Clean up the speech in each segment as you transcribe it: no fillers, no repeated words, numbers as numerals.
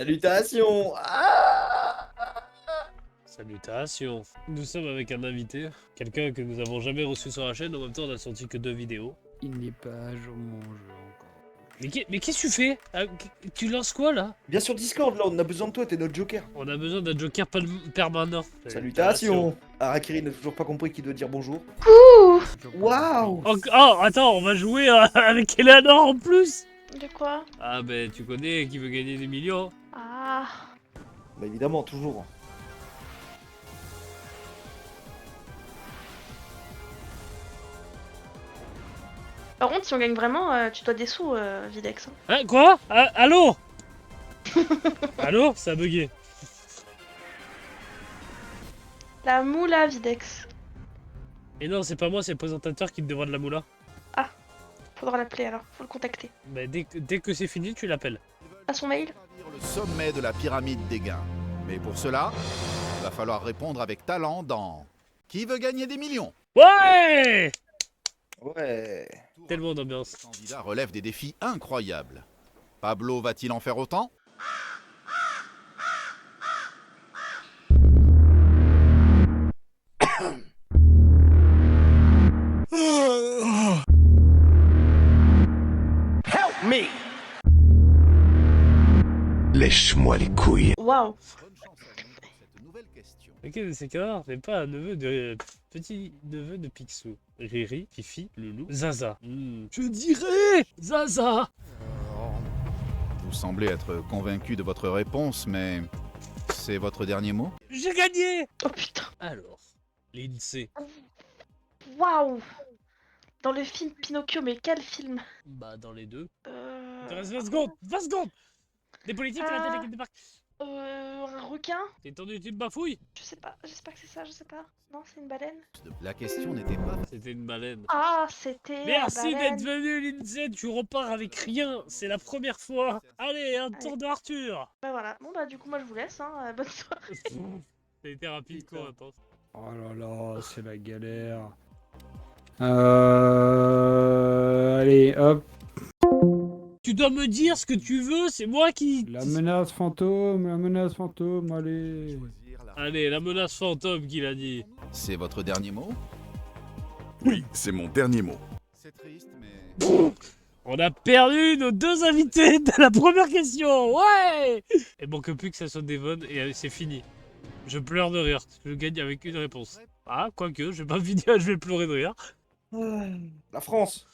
Salutations. Salutations. Nous sommes avec un invité, quelqu'un que nous avons jamais reçu sur la chaîne. En même temps, on a sorti que 2 vidéos. Il n'est pas à jour mon jeu encore. Mais qu'est-ce que tu fais? Tu lances quoi là? Viens sur Discord là, on a besoin de toi, t'es notre joker. On a besoin d'un joker permanent. Salutations. Harakiri n'a toujours pas compris qu'il doit dire bonjour. Waouh. Oh, attends, on va jouer avec Eleanor en plus. De quoi? Ah ben tu connais qui veut gagner des millions. Ah. Bah évidemment, toujours. Par contre, si on gagne vraiment, tu dois des sous, Videx. Hein. Hein, quoi? Allô? Allô? Ça a bugué. La moula, Videx. Et non, c'est pas moi, c'est le présentateur qui me demande la moula. Faudra l'appeler alors, faut le contacter. Mais dès que c'est fini, tu l'appelles. À son mail? Le sommet de la pyramide des gains. Mais pour cela, il va falloir répondre avec talent dans Qui veut gagner des millions? Ouais! Ouais. Tellement d'ambiance. Le candidat relève des défis incroyables. Pablo va-t-il en faire autant? Lèche-moi les couilles. Waouh. Bonne chance à vous pour cette nouvelle question. Ok, c'est qu'alors, t'es pas un neveu de... petit neveu de Picsou. Riri, Fifi, Loulou, Zaza. Je dirais Zaza. Vous semblez être convaincu de votre réponse, mais c'est votre dernier mot? J'ai gagné. Oh putain. Alors, l'INSEE. Waouh. Dans le film Pinocchio, mais quel film? Bah, dans les deux. Euh... Il te reste 20 secondes. 20 secondes. Des politiques à la télé qui débarquent. Un requin? T'es tendu, tu me bafouilles. Je sais pas, j'espère que c'est ça, je sais pas. Non, c'est une baleine? La question n'était pas... C'était une baleine. Ah, c'était Merci la baleine. d'être venu, l'INSEE. Tu repars avec rien. C'est la première fois. Allez, un tour de Arthur. Bah voilà, bon bah du coup moi je vous laisse, hein, bonne soirée. Ça a été rapide, quoi, intense. Oh là là, c'est la galère. Allez, hop. Tu dois me dire ce que tu veux, c'est moi qui... La menace fantôme, allez. Allez, la menace fantôme qu'il a dit. C'est votre dernier mot? Oui, c'est mon dernier mot. C'est triste, mais... On a perdu nos 2 invités de la première question. Ouais. Il manque plus que ça soit Devon et c'est fini. Je pleure de rire. Je gagne avec une réponse. Ah, quoique, je vais pas finir, je vais pleurer de rire. La France.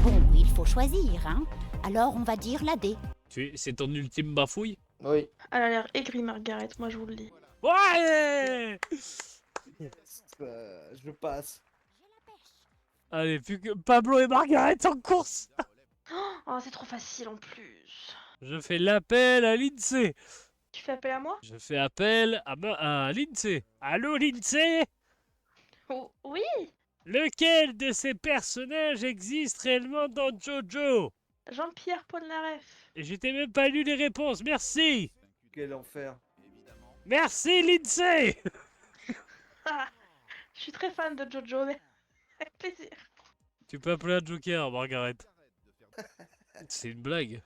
Bon, il faut choisir, hein. Alors on va dire la D. C'est ton ultime bafouille? Oui. Elle a l'air aigrie Margaret, moi je vous le dis. Ouais. Je passe. Allez, plus que Pablo et Margaret en course. Oh, c'est trop facile en plus. Je fais l'appel à l'INSEE. Tu fais appel à moi? Je fais appel à l'INSEE. Allô, l'INSEE? Oh, oui. Lequel de ces personnages existe réellement dans Jojo? Jean-Pierre Polnareff. Et je t'ai même pas lu les réponses, merci. Quel enfer. Merci, l'INSEE. Ah, je suis très fan de Jojo, mais avec plaisir. Tu peux appeler un Joker, Margaret. C'est une blague.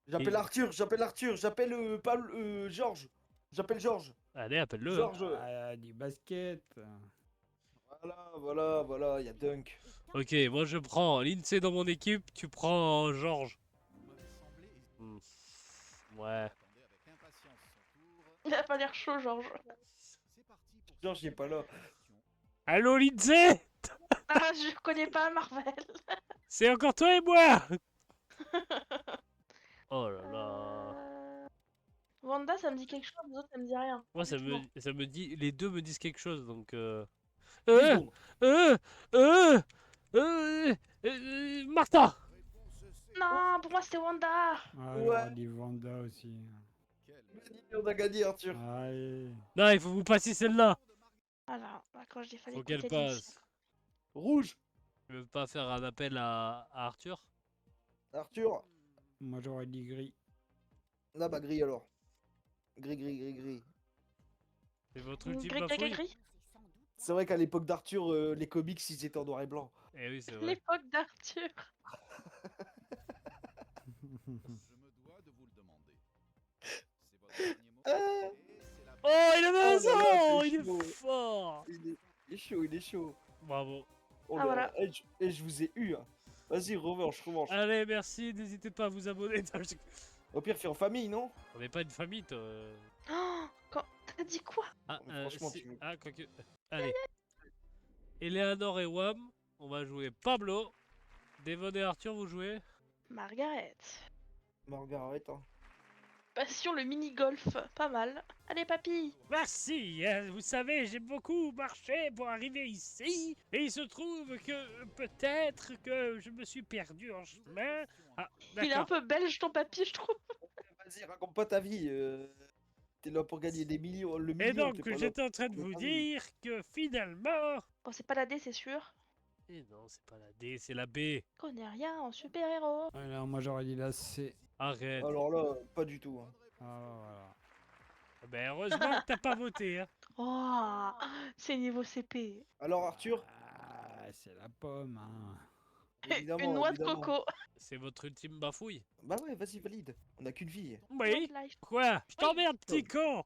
J'appelle Arthur, j'appelle Georges. J'appelle Georges. Allez, appelle-le. Georges. Ah, du basket. Voilà, il y a Dunk. Ok, moi je prends l'INSEE dans mon équipe, tu prends Georges. Ouais. Il a pas l'air chaud, Georges. Georges, il est pas là. Allô, l'INSEE? Ah, je connais pas Marvel. C'est encore toi et moi. Oh là là. Wanda, ça me dit quelque chose, les autres, ça me dit rien. Moi, ça me dit... Les deux me disent quelque chose, donc... 10 secondes. Martha. Non, pour moi c'était Wanda. Ah, Ouais. j'aurais dit Vanda aussi. On a gagné, Arthur. Allez. Non, il faut vous passer celle-là. Alors, quand je dis fallait Faut qu'elle écouter Lindsay. passe. Rouge. Tu veux pas faire un appel à Arthur? Arthur. Moi j'aurais dit gris. Là, bah, gris alors. Gris. C'est votre Gris, ultime bafouille? C'est vrai qu'à l'époque d'Arthur, les comics, ils étaient en noir et blanc. Eh oui, c'est vrai. L'époque d'Arthur. Je me dois de vous le demander. C'est votre dernier mot. Ah. Et c'est la Oh, il a là là, raison. c'est Il chaud. est fort. Il est chaud, il est chaud. Bravo. Oh Ah, là voilà. là, je vous ai eu. Hein. Vas-y, revanche. Allez, merci. N'hésitez pas à vous abonner. Au pire, fais en famille, non? On n'est pas une famille, toi. Oh, t'as dit quoi? Ah, Mais franchement, si- tu me- ah, quoique. Allez. Eleanor et Wam, on va jouer Pablo. Devon et Arthur, vous jouez? Margaret. Margaret, hein. Passion le mini-golf. Pas mal. Allez, papy. Merci, vous savez, j'ai beaucoup marché pour arriver ici, et il se trouve que peut-être que je me suis perdu en chemin. Ah, Il est un d'accord. peu belge, ton papy, je trouve. Vas-y, raconte pas ta vie. T'es là pour gagner des millions. Le Et million, donc, t'es pas là. j'étais en train de vous dire que finalement... Bon, c'est pas la D, c'est sûr. Et non, c'est pas la D, c'est la B. Connais rien en super-héros. Alors, moi, j'aurais dit la C. Arrête. Alors là, pas du tout. Hein. Ah, voilà. Ben, heureusement que t'as pas voté, hein. Oh, c'est niveau CP. Alors, Arthur? Ah, c'est la pomme, hein. Évidemment, Une noix évidemment. de coco. C'est votre ultime bafouille. Bah ouais, vas-y, valide. On a qu'une vie. Oui. Life. Quoi? Je t'emmerde, petit con.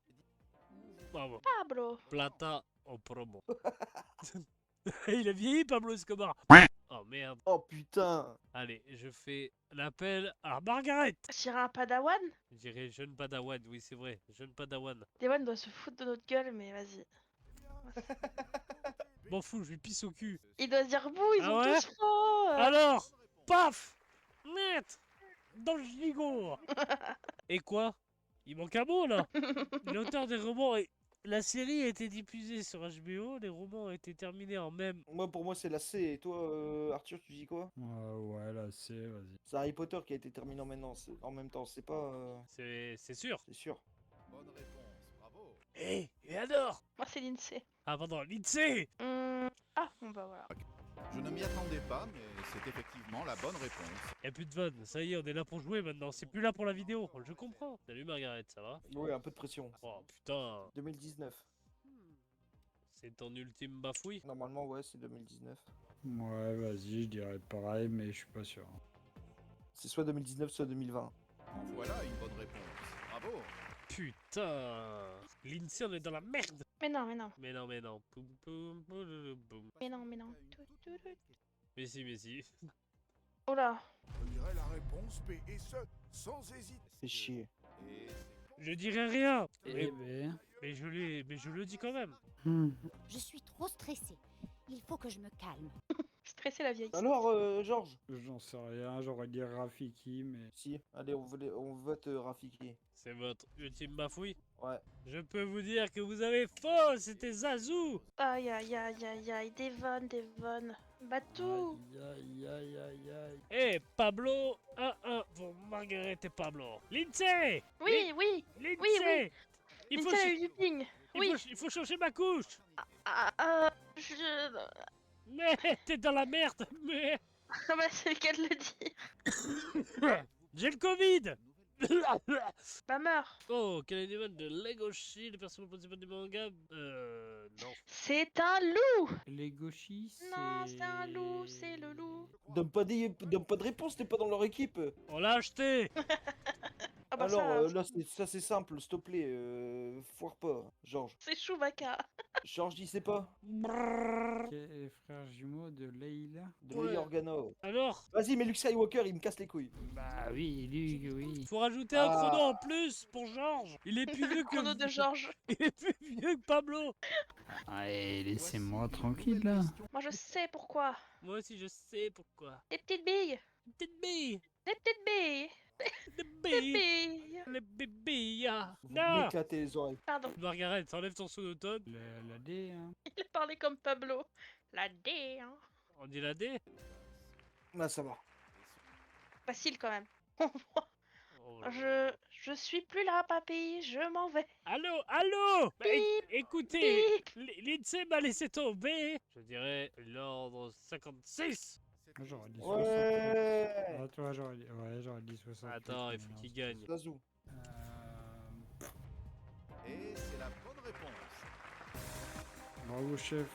Bravo. Pablo. Plata en promo. Il a vieilli, Pablo Escobar. Oh merde. Oh putain. Allez, je fais l'appel à Margaret. J'irai un padawan. Je dirais jeune padawan, oui c'est vrai, jeune padawan. Dewan doit se foutre de notre gueule, mais vas-y. M'en fous, je lui pisse au cul. Il doit se dire bouh, ils Ah ont ouais tous faux. Alors, paf, net, dans le gigot. Et quoi? Il manque un mot là. L'auteur des romans et... La série a été diffusée sur HBO, les romans ont été terminés en même... Moi, pour moi, c'est la C. Et toi, Arthur, tu dis quoi? Ouais, la C, vas-y. C'est Harry Potter qui a été terminé en même temps. C'est pas. C'est sûr. C'est sûr. bonne réponse. Bravo. Hé, et alors? Moi, c'est l'INSEE. Ah pardon, Lindsay. Ah, bon bah voilà. Je ne m'y attendais pas, mais c'est effectivement la bonne réponse. Y'a plus de vannes, ça y est, on est là pour jouer maintenant, c'est plus là pour la vidéo, je comprends. Salut Margaret, ça va? Ouais, un peu de pression. Oh putain, 2019. c'est ton ultime bafouille? Normalement, ouais, c'est 2019. Ouais, vas-y, je dirais pareil, mais je suis pas sûr. C'est soit 2019, soit 2020. En voilà une bonne réponse. Bravo. Putain, Lindsay, on est dans la merde. Mais non, mais non. Mais non, mais non. Poum, poum, poum, poum. Mais non, mais non. Tout, tout, tout. Mais si, mais si. Oh là. Je dirais la réponse B, et ce, sans hésiter. Fais chier. Et c'est Je dirais rien. Eh ben... Mais je le dis quand même. Je suis trop stressée. Il faut que je me calme. Stressé la vieille. Alors, Georges? J'en sais rien, j'aurais dit Rafiki, mais... Si, allez, on vote Rafiki. C'est votre ultime bafouille. Ouais. Je peux vous dire que vous avez faux, c'était Zazu. Aïe, aïe, aïe, aïe, aïe. Devon. Batou. Aïe, aïe, aïe, aïe. Eh, Pablo, 1-1 pour Margaret et Pablo. Lindsay. Oui, oui. Lindsay. Il faut, Lindsay a ch- eu du ping. Oui. il faut changer ma couche. Je... Mais t'es dans la merde. Mais Ah bah c'est le cas de le dire. j'ai le Covid. Bah meurs. Oh, quel est le de Legoshi, le personnage principal du manga? Non. C'est un loup. Les gauchistes, c'est... Non, c'est un loup, c'est le loup. Donne pas de réponse, t'es pas dans leur équipe. On l'a acheté. Ah bah Alors, ça, là, ça c'est simple, s'il te plaît. Foire pas, Georges. c'est Chewbacca. Georges, dis c'est pas. Les frères jumeaux de Leila. De Ouais. Lee Organo. Alors, Vas-y, mais Luke Skywalker, il me casse les couilles. Bah oui, lui, oui. faut rajouter un Ah. chrono en plus pour Georges. Il est plus vieux que... Chrono de Georges. Il est plus vieux que Pablo. Allez, laissez-moi tranquille, là. Moi je sais pourquoi. Moi aussi, je sais pourquoi. Les petites billes. Petite bille. Les petites billes. Les Les billes. billes. Les bébés. Ah. Vous Non. m'éclatez les oreilles. Pardon, Margaret, enlève ton sonotone. La D, hein. il a parlé comme Pablo. La D, hein. On dit la D. Là, ça va. Facile quand même. Oh là là. Je suis plus là, papy. Je m'en vais. Allô. Bah, Bip. écoutez, Bip. Lindsay m'a laissé tomber. Je dirais l'ordre 56. Moi, j'aurais dit 60. Ouais. Ah, toi, j'aurais dit... Ouais, j'aurais dit 60. Attends, il faut qu'il gagne. Zazou. Et c'est la bonne réponse. Bravo, chef.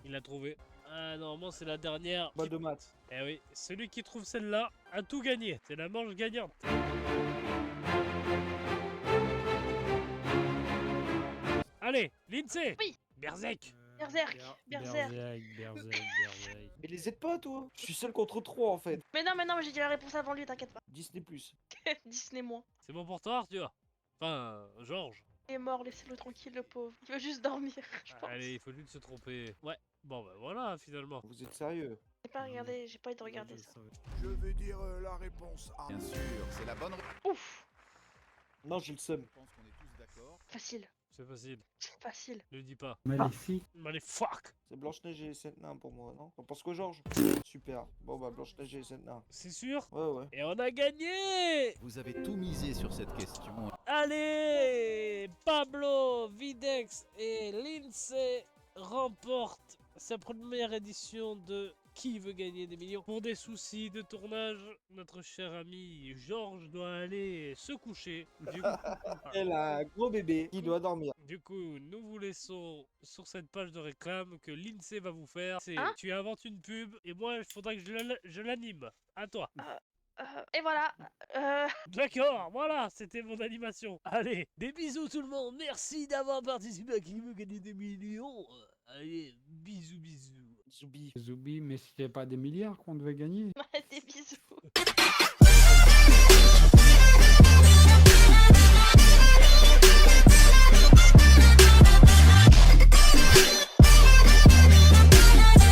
Il a trouvé. Ah, normalement, c'est la dernière. Balle de maths. Eh oui, celui qui trouve celle-là a tout gagné. C'est la manche gagnante. Allez, Lindsay. Oui. Berserk. Berserk, Berserk. Berserk. Mais les aide pas, toi. Je suis seul contre 3 en fait. Mais non, j'ai dit la réponse avant lui, t'inquiète pas. Disney+. Disney moins. C'est bon pour toi, Arthur? Enfin, Georges. Il est mort, laissez-le tranquille, le pauvre. Il veut juste dormir, je pense. Allez, il faut lui de se tromper. Ouais. Bon, bah voilà, finalement. Vous êtes sérieux? J'ai pas regardé, j'ai pas été regarder ça. Je vais dire la réponse A. Bien sûr, c'est la bonne réponse. Ouf, Non, j'ai le seum. Je pense qu'on est tous d'accord. facile, C'est facile. facile. Ne le dis pas. Maléfique. Allez, fuck. C'est Blanche-Neige et les 7 nains pour moi, non? T'en penses quoi, Georges? Super. Bon, bah, Blanche-Neige et les 7 nains. C'est sûr? Ouais, ouais. Et on a gagné! Vous avez tout misé sur cette question. Allez! Pablo, Videx et Lindsay remportent sa première édition de Qui veut gagner des millions? Pour des soucis de tournage, notre cher ami Georges doit aller se coucher. Elle a un gros bébé qui doit dormir. Du coup, nous vous laissons sur cette page de réclame que Lindsay va vous faire. C'est Hein? tu inventes une pub et moi, il faudra que je l'anime. À toi. Et voilà. D'accord, voilà, c'était mon animation. Allez, des bisous tout le monde. Merci d'avoir participé à Qui veut gagner des millions. Allez, bisous, bisous. Zoubi. Zoubi, mais c'était pas des milliards qu'on devait gagner.